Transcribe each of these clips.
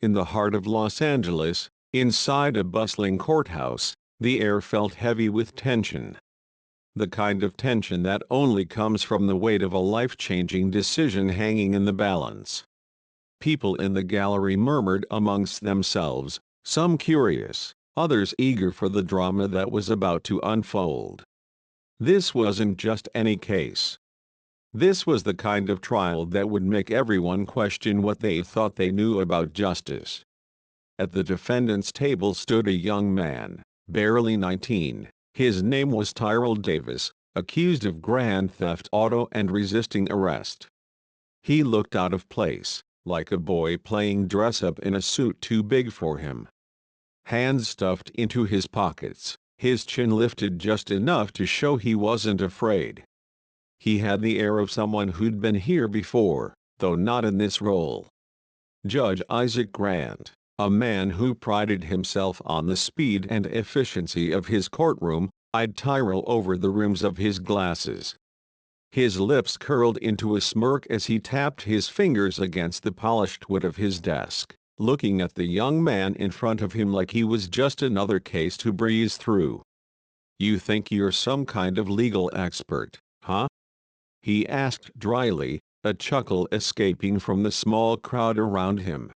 In the heart of Los Angeles, inside a bustling courthouse, the air felt heavy with tension. The kind of tension that only comes from the weight of a life-changing decision hanging in the balance. People in the gallery murmured amongst themselves, some curious, others eager for the drama that was about to unfold. This wasn't just any case. This was the kind of trial that would make everyone question what they thought they knew about justice. At the defendant's table stood a young man, barely 19. His name was Tyrell Davis, accused of grand theft auto and resisting arrest. He looked out of place, like a boy playing dress-up in a suit too big for him. Hands stuffed into his pockets, his chin lifted just enough to show he wasn't afraid. He had the air of someone who'd been here before, though not in this role. Judge Isaac Grant, a man who prided himself on the speed and efficiency of his courtroom, eyed Tyrell over the rims of his glasses. His lips curled into a smirk as he tapped his fingers against the polished wood of his desk, looking at the young man in front of him like he was just another case to breeze through. "You think you're some kind of legal expert, huh?" he asked dryly, a chuckle escaping from the small crowd around him.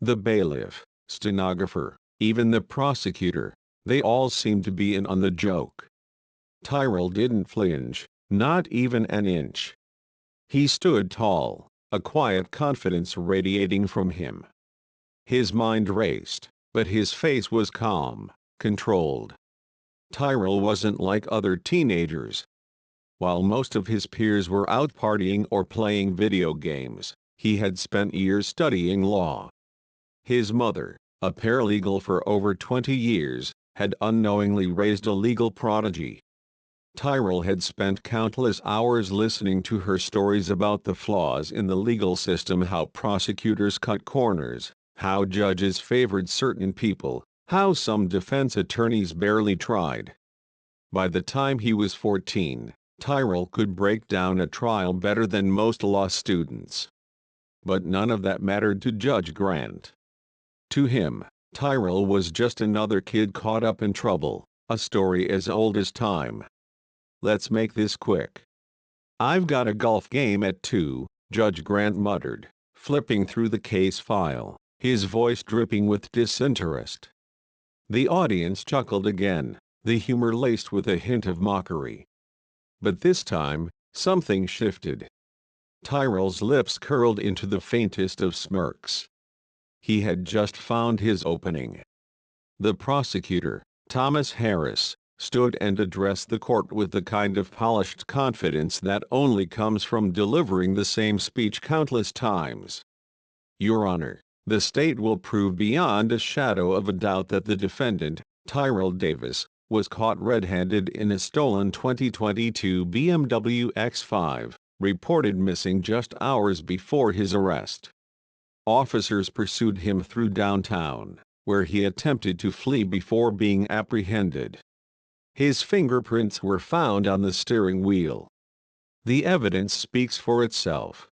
The bailiff, stenographer, even the prosecutor, they all seemed to be in on the joke. Tyrell didn't flinch, not even an inch. He stood tall, a quiet confidence radiating from him. His mind raced, but his face was calm, controlled. Tyrell wasn't like other teenagers. While most of his peers were out partying or playing video games, he had spent years studying law. His mother, a paralegal for over 20 years, had unknowingly raised a legal prodigy. Tyrell had spent countless hours listening to her stories about the flaws in the legal system, how prosecutors cut corners, how judges favored certain people, how some defense attorneys barely tried. By the time he was 14, Tyrell could break down a trial better than most law students. But none of that mattered to Judge Grant. To him, Tyrell was just another kid caught up in trouble, a story as old as time. "Let's make this quick. I've got a golf game at 2, Judge Grant muttered, flipping through the case file, his voice dripping with disinterest. The audience chuckled again, the humor laced with a hint of mockery. But this time, something shifted. Tyrell's lips curled into the faintest of smirks. He had just found his opening. The prosecutor, Thomas Harris, stood and addressed the court with the kind of polished confidence that only comes from delivering the same speech countless times. "Your Honor, the state will prove beyond a shadow of a doubt that the defendant, Tyrell Davis, was caught red-handed in a stolen 2022 BMW X5, reported missing just hours before his arrest. Officers pursued him through downtown, where he attempted to flee before being apprehended. His fingerprints were found on the steering wheel. The evidence speaks for itself."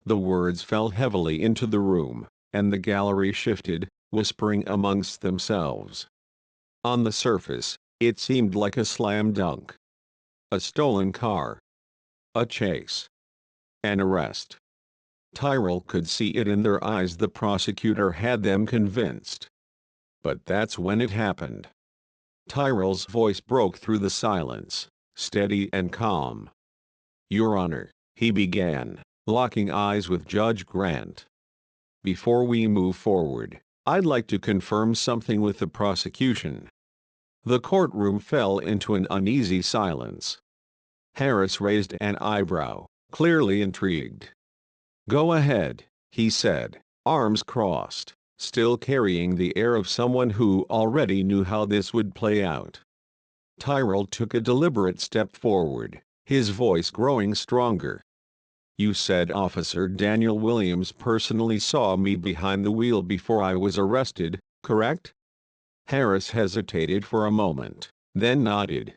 The words fell heavily into the room, and the gallery shifted, whispering amongst themselves. On the surface, it seemed like a slam dunk. A stolen car. A chase. An arrest. Tyrell could see it in their eyes. The prosecutor had them convinced. But that's when it happened. Tyrell's voice broke through the silence, steady and calm. "Your Honor," he began, locking eyes with Judge Grant. "Before we move forward, I'd like to confirm something with the prosecution." The courtroom fell into an uneasy silence. Harris raised an eyebrow, clearly intrigued. "Go ahead," he said, arms crossed, still carrying the air of someone who already knew how this would play out. Tyrell took a deliberate step forward, his voice growing stronger. "You said Officer Daniel Williams personally saw me behind the wheel before I was arrested, correct?" Harris hesitated for a moment, then nodded.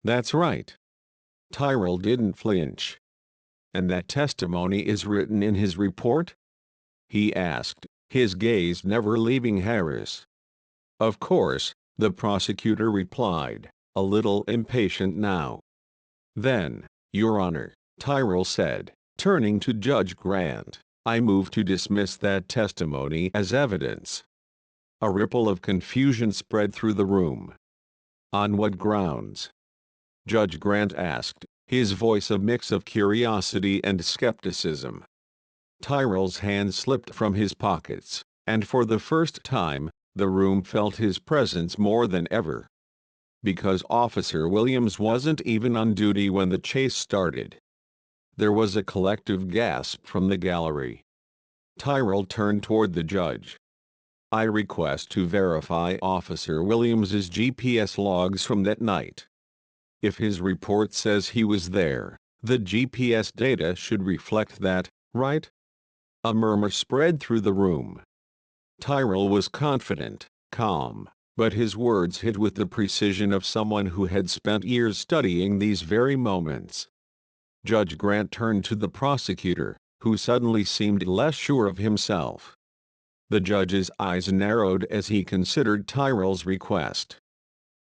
"That's right." Tyrell didn't flinch. "And that testimony is written in his report?" he asked, his gaze never leaving Harris. "Of course," the prosecutor replied, a little impatient now. "Then, Your Honor," Tyrrell said, turning to Judge Grant, "I move to dismiss that testimony as evidence." A ripple of confusion spread through the room. "On what grounds?" Judge Grant asked, his voice a mix of curiosity and skepticism. Tyrrell's hands slipped from his pockets, and for the first time, the room felt his presence more than ever. "Because Officer Williams wasn't even on duty when the chase started." There was a collective gasp from the gallery. Tyrrell turned toward the judge. "I request to verify Officer Williams's GPS logs from that night. If his report says he was there, the GPS data should reflect that, right?" A murmur spread through the room. Tyrrell was confident, calm, but his words hit with the precision of someone who had spent years studying these very moments. Judge Grant turned to the prosecutor, who suddenly seemed less sure of himself. The judge's eyes narrowed as he considered Tyrrell's request.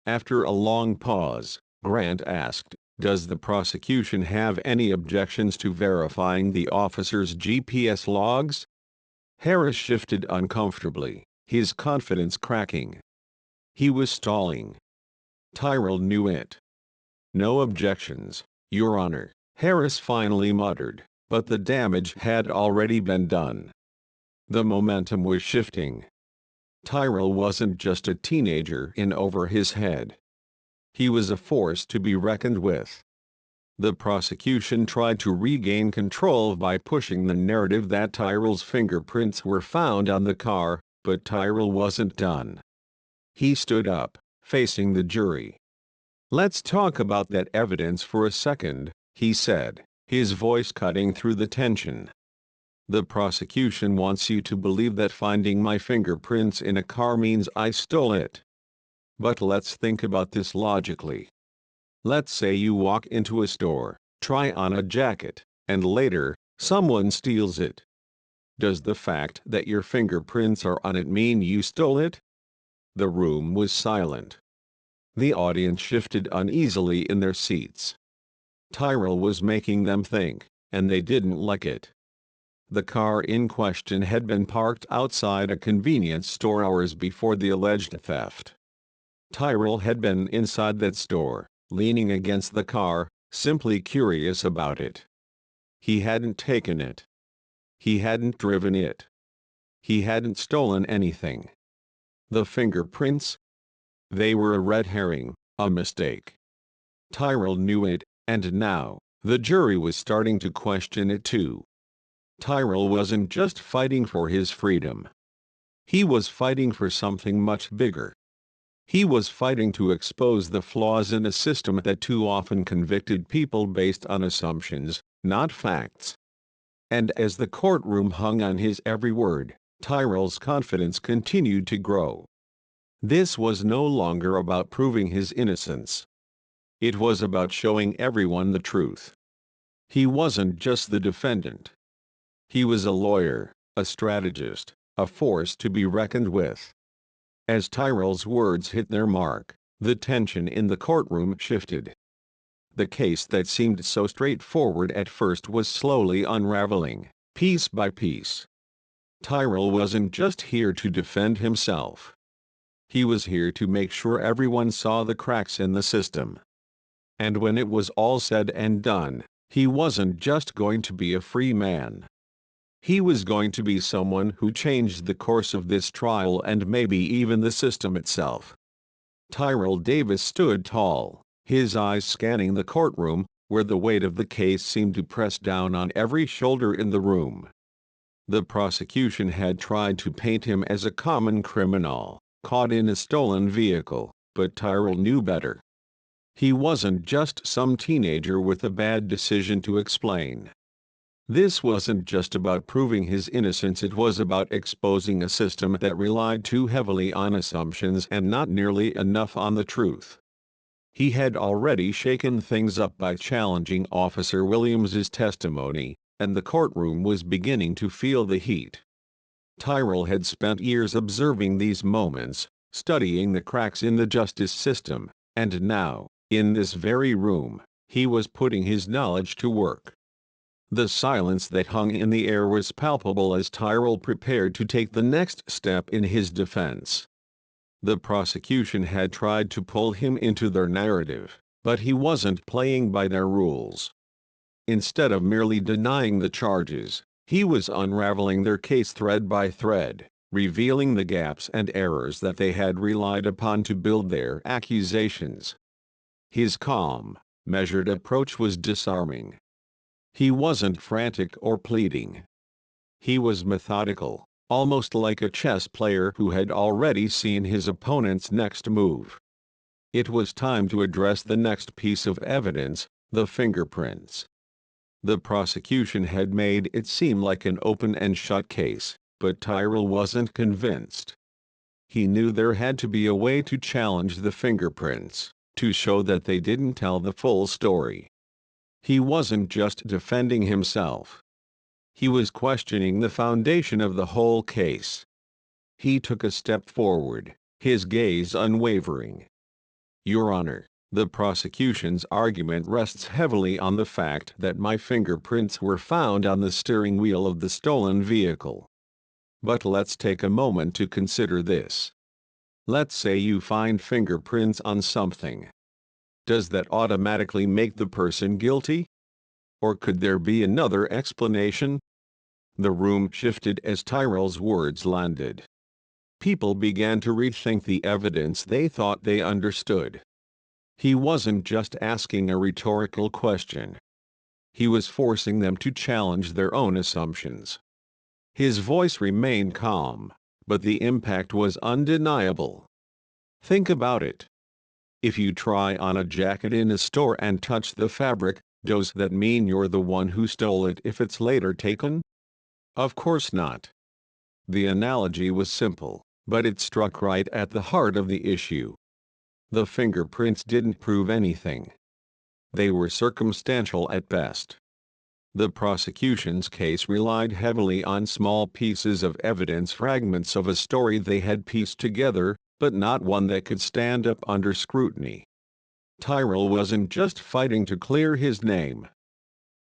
After a long pause, Grant asked, "Does the prosecution have any objections to verifying the officer's GPS logs?" Harris shifted uncomfortably, his confidence cracking. He was stalling. Tyrrell knew it. "No objections, Your Honor," Harris finally muttered, but the damage had already been done. The momentum was shifting. Tyrrell wasn't just a teenager in over his head. He was a force to be reckoned with. The prosecution tried to regain control by pushing the narrative that Tyrrell's fingerprints were found on the car, but Tyrrell wasn't done. He stood up, facing the jury. "Let's talk about that evidence for a second," he said, his voice cutting through the tension. "The prosecution wants you to believe that finding my fingerprints in a car means I stole it. But let's think about this logically. Let's say you walk into a store, try on a jacket, and later, someone steals it. Does the fact that your fingerprints are on it mean you stole it?" The room was silent. The audience shifted uneasily in their seats. Tyrrell was making them think, and they didn't like it. The car in question had been parked outside a convenience store hours before the alleged theft. Tyrrell had been inside that store, leaning against the car, simply curious about it. He hadn't taken it. He hadn't driven it. He hadn't stolen anything. The fingerprints? They were a red herring, a mistake. Tyrrell knew it, and now, the jury was starting to question it too. Tyrrell wasn't just fighting for his freedom. He was fighting for something much bigger. He was fighting to expose the flaws in a system that too often convicted people based on assumptions, not facts. And as the courtroom hung on his every word, Tyrrell's confidence continued to grow. This was no longer about proving his innocence. It was about showing everyone the truth. He wasn't just the defendant. He was a lawyer, a strategist, a force to be reckoned with. As Tyrrell's words hit their mark, the tension in the courtroom shifted. The case that seemed so straightforward at first was slowly unraveling, piece by piece. Tyrrell wasn't just here to defend himself. He was here to make sure everyone saw the cracks in the system. And when it was all said and done, he wasn't just going to be a free man. He was going to be someone who changed the course of this trial and maybe even the system itself. Tyrrell Davis stood tall, his eyes scanning the courtroom, where the weight of the case seemed to press down on every shoulder in the room. The prosecution had tried to paint him as a common criminal, caught in a stolen vehicle, but Tyrrell knew better. He wasn't just some teenager with a bad decision to explain. This wasn't just about proving his innocence, it was about exposing a system that relied too heavily on assumptions and not nearly enough on the truth. He had already shaken things up by challenging Officer Williams's testimony, and the courtroom was beginning to feel the heat. Tyrell had spent years observing these moments, studying the cracks in the justice system, and now, in this very room, he was putting his knowledge to work. The silence that hung in the air was palpable as Tyrell prepared to take the next step in his defense. The prosecution had tried to pull him into their narrative, but he wasn't playing by their rules. Instead of merely denying the charges, he was unraveling their case thread by thread, revealing the gaps and errors that they had relied upon to build their accusations. His calm, measured approach was disarming. He wasn't frantic or pleading. He was methodical, almost like a chess player who had already seen his opponent's next move. It was time to address the next piece of evidence, the fingerprints. The prosecution had made it seem like an open and shut case, but Tyrell wasn't convinced. He knew there had to be a way to challenge the fingerprints, to show that they didn't tell the full story. He wasn't just defending himself. He was questioning the foundation of the whole case. He took a step forward, his gaze unwavering. "Your Honor, the prosecution's argument rests heavily on the fact that my fingerprints were found on the steering wheel of the stolen vehicle. But let's take a moment to consider this. Let's say you find fingerprints on something. Does that automatically make the person guilty? Or could there be another explanation?" The room shifted as Tyrell's words landed. People began to rethink the evidence they thought they understood. He wasn't just asking a rhetorical question. He was forcing them to challenge their own assumptions. His voice remained calm, but the impact was undeniable. Think about it. If you try on a jacket in a store and touch the fabric, does that mean you're the one who stole it if it's later taken? Of course not. The analogy was simple, but it struck right at the heart of the issue. The fingerprints didn't prove anything. They were circumstantial at best. The prosecution's case relied heavily on small pieces of evidence, fragments of a story they had pieced together, but not one that could stand up under scrutiny. Tyrell wasn't just fighting to clear his name.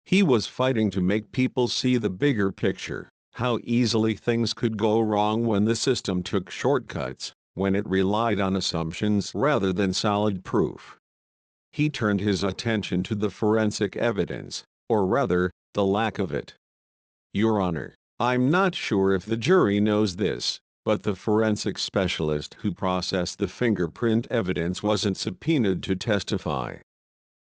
He was fighting to make people see the bigger picture, how easily things could go wrong when the system took shortcuts, when it relied on assumptions rather than solid proof. He turned his attention to the forensic evidence, or rather, the lack of it. "Your Honor, I'm not sure if the jury knows this, but the forensic specialist who processed the fingerprint evidence wasn't subpoenaed to testify.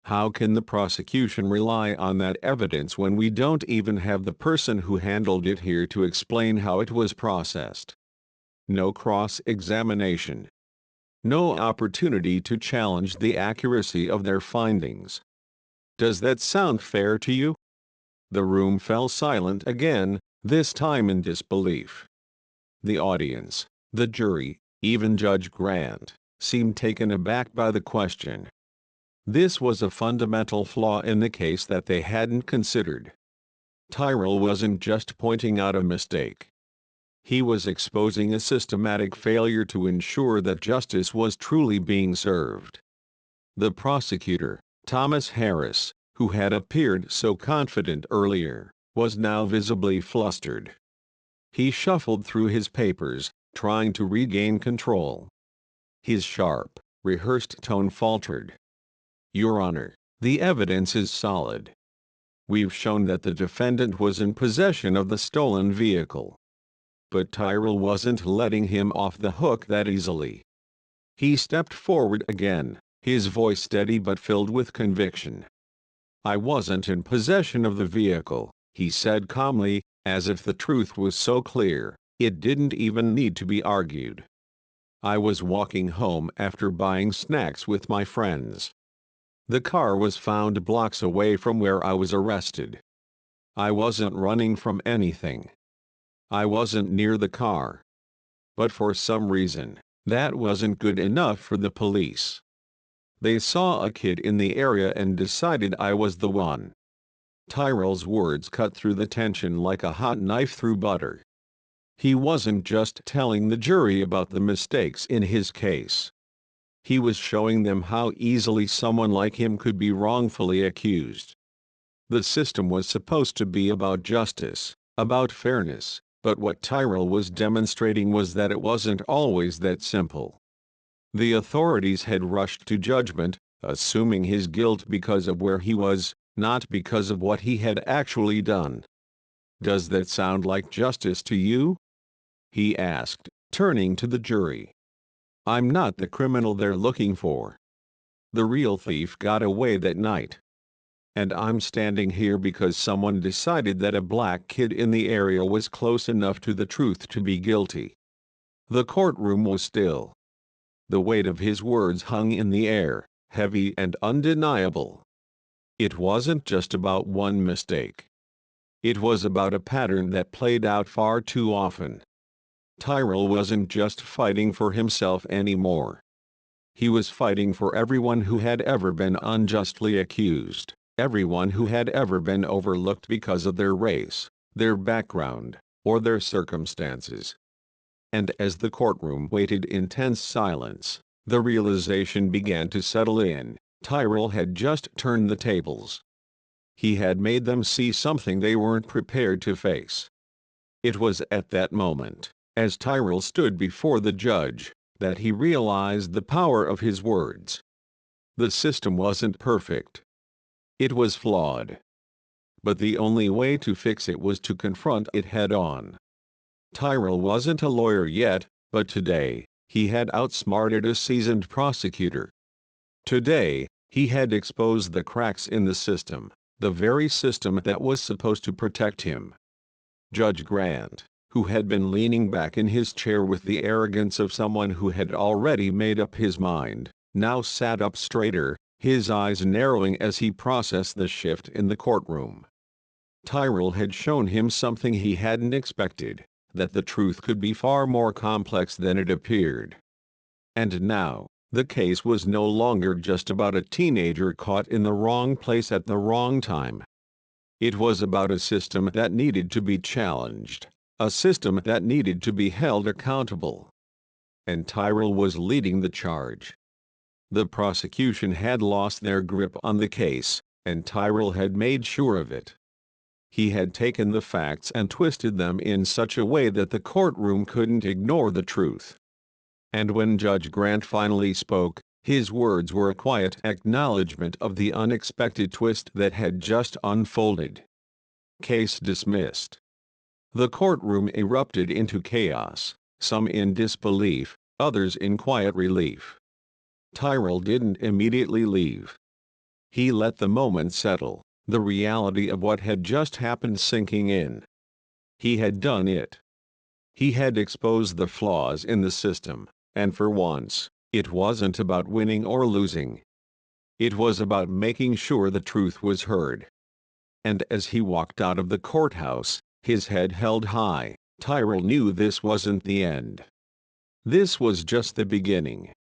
How can the prosecution rely on that evidence when we don't even have the person who handled it here to explain how it was processed? No cross-examination. No opportunity to challenge the accuracy of their findings. Does that sound fair to you?" The room fell silent again, this time in disbelief. The audience, the jury, even Judge Grant, seemed taken aback by the question. This was a fundamental flaw in the case that they hadn't considered. Tyrell wasn't just pointing out a mistake. He was exposing a systematic failure to ensure that justice was truly being served. The prosecutor, Thomas Harris, who had appeared so confident earlier, was now visibly flustered. He shuffled through his papers, trying to regain control. His sharp, rehearsed tone faltered. "Your Honor, the evidence is solid. We've shown that the defendant was in possession of the stolen vehicle." But Tyrell wasn't letting him off the hook that easily. He stepped forward again, his voice steady but filled with conviction. "I wasn't in possession of the vehicle," he said calmly, as if the truth was so clear, it didn't even need to be argued. "I was walking home after buying snacks with my friends. The car was found blocks away from where I was arrested. I wasn't running from anything. I wasn't near the car. But for some reason, that wasn't good enough for the police. They saw a kid in the area and decided I was the one." Tyrell's words cut through the tension like a hot knife through butter. He wasn't just telling the jury about the mistakes in his case. He was showing them how easily someone like him could be wrongfully accused. The system was supposed to be about justice, about fairness, but what Tyrell was demonstrating was that it wasn't always that simple. The authorities had rushed to judgment, assuming his guilt because of where he was, not because of what he had actually done. "Does that sound like justice to you?" he asked, turning to the jury. "I'm not the criminal they're looking for. The real thief got away that night. And I'm standing here because someone decided that a black kid in the area was close enough to the truth to be guilty." The courtroom was still. The weight of his words hung in the air, heavy and undeniable. It wasn't just about one mistake. It was about a pattern that played out far too often. Tyrell wasn't just fighting for himself anymore. He was fighting for everyone who had ever been unjustly accused, everyone who had ever been overlooked because of their race, their background, or their circumstances. And as the courtroom waited in tense silence, the realization began to settle in: Tyrell had just turned the tables. He had made them see something they weren't prepared to face. It was at that moment, as Tyrell stood before the judge, that he realized the power of his words. The system wasn't perfect. It was flawed. But the only way to fix it was to confront it head-on. Tyrell wasn't a lawyer yet, but today, he had outsmarted a seasoned prosecutor. Today, he had exposed the cracks in the system, the very system that was supposed to protect him. Judge Grant, who had been leaning back in his chair with the arrogance of someone who had already made up his mind, now sat up straighter, his eyes narrowing as he processed the shift in the courtroom. Tyrell had shown him something he hadn't expected: that the truth could be far more complex than it appeared. And now, the case was no longer just about a teenager caught in the wrong place at the wrong time. It was about a system that needed to be challenged, a system that needed to be held accountable. And Tyrell was leading the charge. The prosecution had lost their grip on the case, and Tyrell had made sure of it. He had taken the facts and twisted them in such a way that the courtroom couldn't ignore the truth. And when Judge Grant finally spoke, his words were a quiet acknowledgement of the unexpected twist that had just unfolded. Case dismissed. The courtroom erupted into chaos, some in disbelief, others in quiet relief. Tyrell didn't immediately leave. He let the moment settle, the reality of what had just happened sinking in. He had done it. He had exposed the flaws in the system, and for once, it wasn't about winning or losing. It was about making sure the truth was heard. And as he walked out of the courthouse, his head held high, Tyrell knew this wasn't the end. This was just the beginning.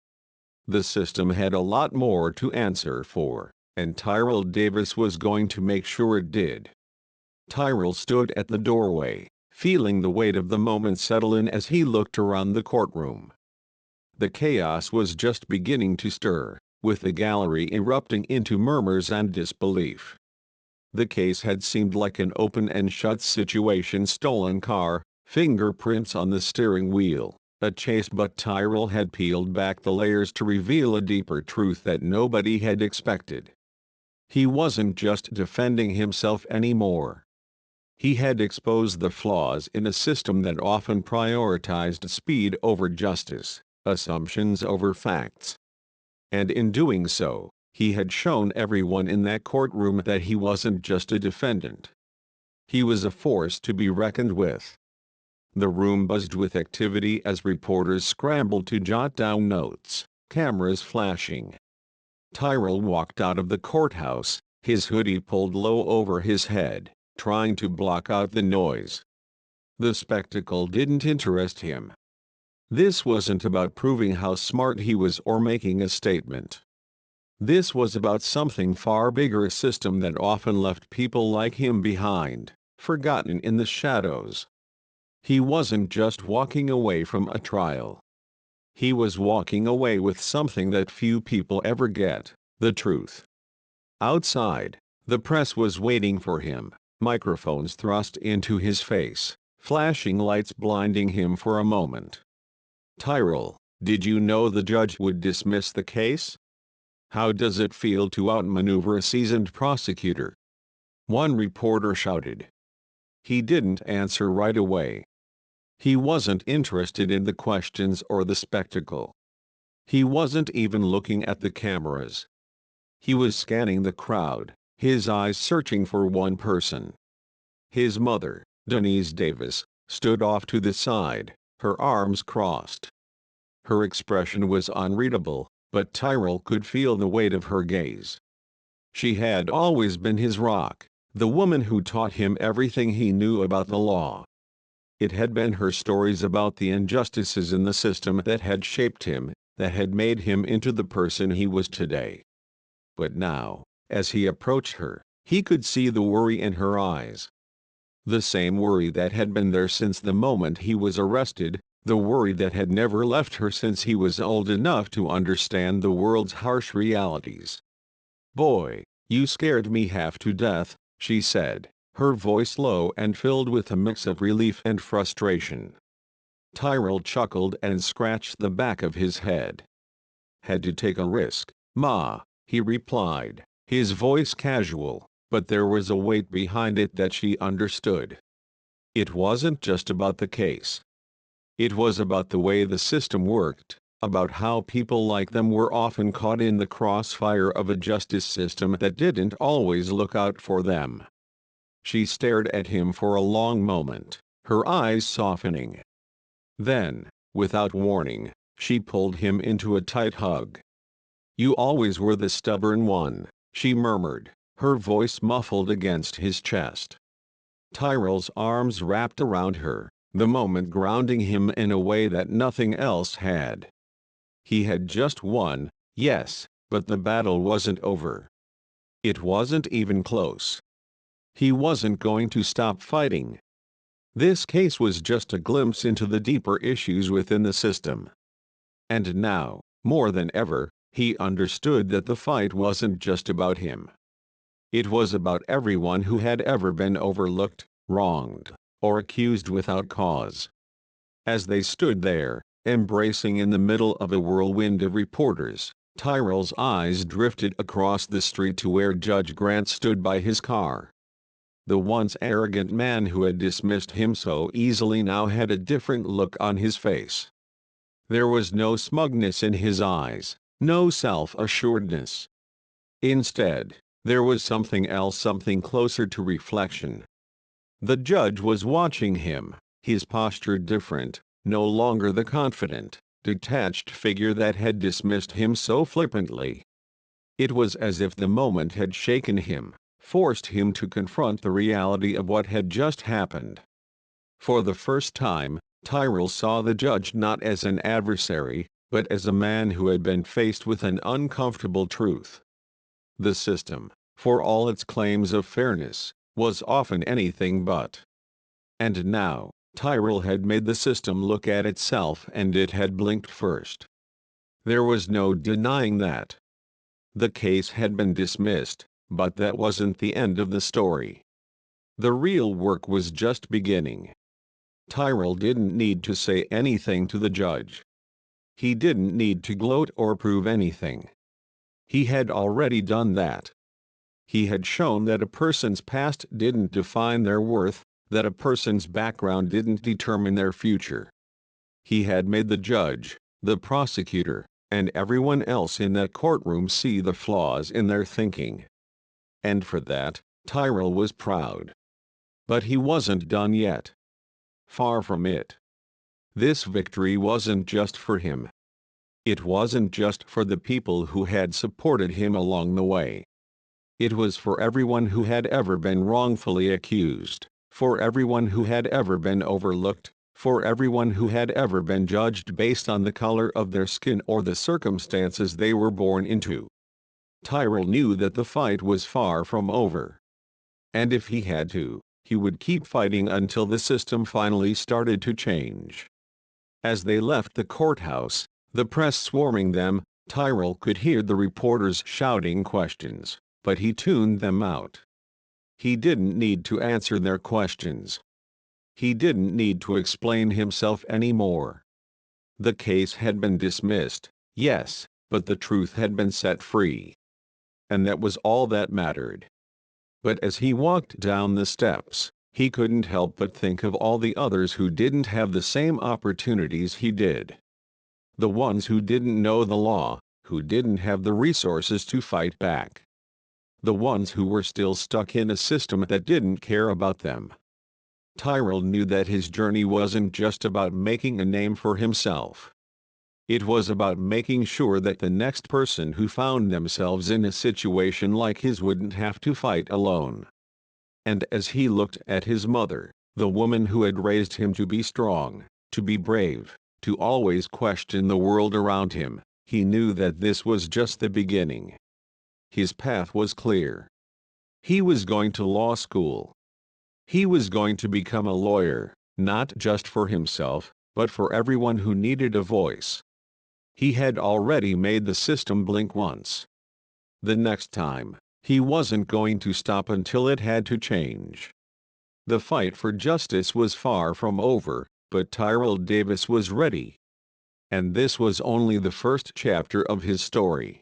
The system had a lot more to answer for, and Tyrell Davis was going to make sure it did. Tyrell stood at the doorway, feeling the weight of the moment settle in as he looked around the courtroom. The chaos was just beginning to stir, with the gallery erupting into murmurs and disbelief. The case had seemed like an open and shut situation: stolen car, fingerprints on the steering wheel, a chase. But Tyrell had peeled back the layers to reveal a deeper truth that nobody had expected. He wasn't just defending himself anymore. He had exposed the flaws in a system that often prioritized speed over justice, assumptions over facts. And in doing so, he had shown everyone in that courtroom that he wasn't just a defendant. He was a force to be reckoned with. The room buzzed with activity as reporters scrambled to jot down notes, cameras flashing. Tyrell walked out of the courthouse, his hoodie pulled low over his head, trying to block out the noise. The spectacle didn't interest him. This wasn't about proving how smart he was or making a statement. This was about something far bigger: a system that often left people like him behind, forgotten in the shadows. He wasn't just walking away from a trial. He was walking away with something that few people ever get: the truth. Outside, the press was waiting for him, microphones thrust into his face, flashing lights blinding him for a moment. "Tyrell, did you know the judge would dismiss the case? How does it feel to outmaneuver a seasoned prosecutor?" one reporter shouted. He didn't answer right away. He wasn't interested in the questions or the spectacle. He wasn't even looking at the cameras. He was scanning the crowd, his eyes searching for one person. His mother, Denise Davis, stood off to the side, her arms crossed. Her expression was unreadable, but Tyrell could feel the weight of her gaze. She had always been his rock, the woman who taught him everything he knew about the law. It had been her stories about the injustices in the system that had shaped him, that had made him into the person he was today. But now, as he approached her, he could see the worry in her eyes. The same worry that had been there since the moment he was arrested, the worry that had never left her since he was old enough to understand the world's harsh realities. "Boy, you scared me half to death," she said, her voice low and filled with a mix of relief and frustration. Tyrell chuckled and scratched the back of his head. "Had to take a risk, Ma," he replied, his voice casual, but there was a weight behind it that she understood. It wasn't just about the case. It was about the way the system worked, about how people like them were often caught in the crossfire of a justice system that didn't always look out for them. She stared at him for a long moment, her eyes softening. Then, without warning, she pulled him into a tight hug. "You always were the stubborn one," she murmured, her voice muffled against his chest. Tyrell's arms wrapped around her, the moment grounding him in a way that nothing else had. He had just won, yes, but the battle wasn't over. It wasn't even close. He wasn't going to stop fighting. This case was just a glimpse into the deeper issues within the system. And now, more than ever, he understood that the fight wasn't just about him. It was about everyone who had ever been overlooked, wronged, or accused without cause. As they stood there, embracing in the middle of a whirlwind of reporters, Tyrell's eyes drifted across the street to where Judge Grant stood by his car. The once arrogant man who had dismissed him so easily now had a different look on his face. There was no smugness in his eyes, no self-assuredness. Instead, there was something else, something closer to reflection. The judge was watching him, his posture different, no longer the confident, detached figure that had dismissed him so flippantly. It was as if the moment had shaken him, forced him to confront the reality of what had just happened. For the first time, Tyrell saw the judge not as an adversary, but as a man who had been faced with an uncomfortable truth. The system, for all its claims of fairness, was often anything but. And now, Tyrell had made the system look at itself, and it had blinked first. There was no denying that. The case had been dismissed, but that wasn't the end of the story. The real work was just beginning. Tyrell didn't need to say anything to the judge. He didn't need to gloat or prove anything. He had already done that. He had shown that a person's past didn't define their worth, that a person's background didn't determine their future. He had made the judge, the prosecutor, and everyone else in that courtroom see the flaws in their thinking. And for that, Tyrell was proud. But he wasn't done yet. Far from it. This victory wasn't just for him. It wasn't just for the people who had supported him along the way. It was for everyone who had ever been wrongfully accused, for everyone who had ever been overlooked, for everyone who had ever been judged based on the color of their skin or the circumstances they were born into. Tyrell knew that the fight was far from over. And if he had to, he would keep fighting until the system finally started to change. As they left the courthouse, the press swarming them, Tyrell could hear the reporters shouting questions, but he tuned them out. He didn't need to answer their questions. He didn't need to explain himself anymore. The case had been dismissed, yes, but the truth had been set free. And that was all that mattered. But as he walked down the steps, he couldn't help but think of all the others who didn't have the same opportunities he did. The ones who didn't know the law, who didn't have the resources to fight back. The ones who were still stuck in a system that didn't care about them. Tyrell knew that his journey wasn't just about making a name for himself. It was about making sure that the next person who found themselves in a situation like his wouldn't have to fight alone. And as he looked at his mother, the woman who had raised him to be strong, to be brave, to always question the world around him, he knew that this was just the beginning. His path was clear. He was going to law school. He was going to become a lawyer, not just for himself, but for everyone who needed a voice. He had already made the system blink once. The next time, he wasn't going to stop until it had to change. The fight for justice was far from over, but Tyrell Davis was ready. And this was only the first chapter of his story.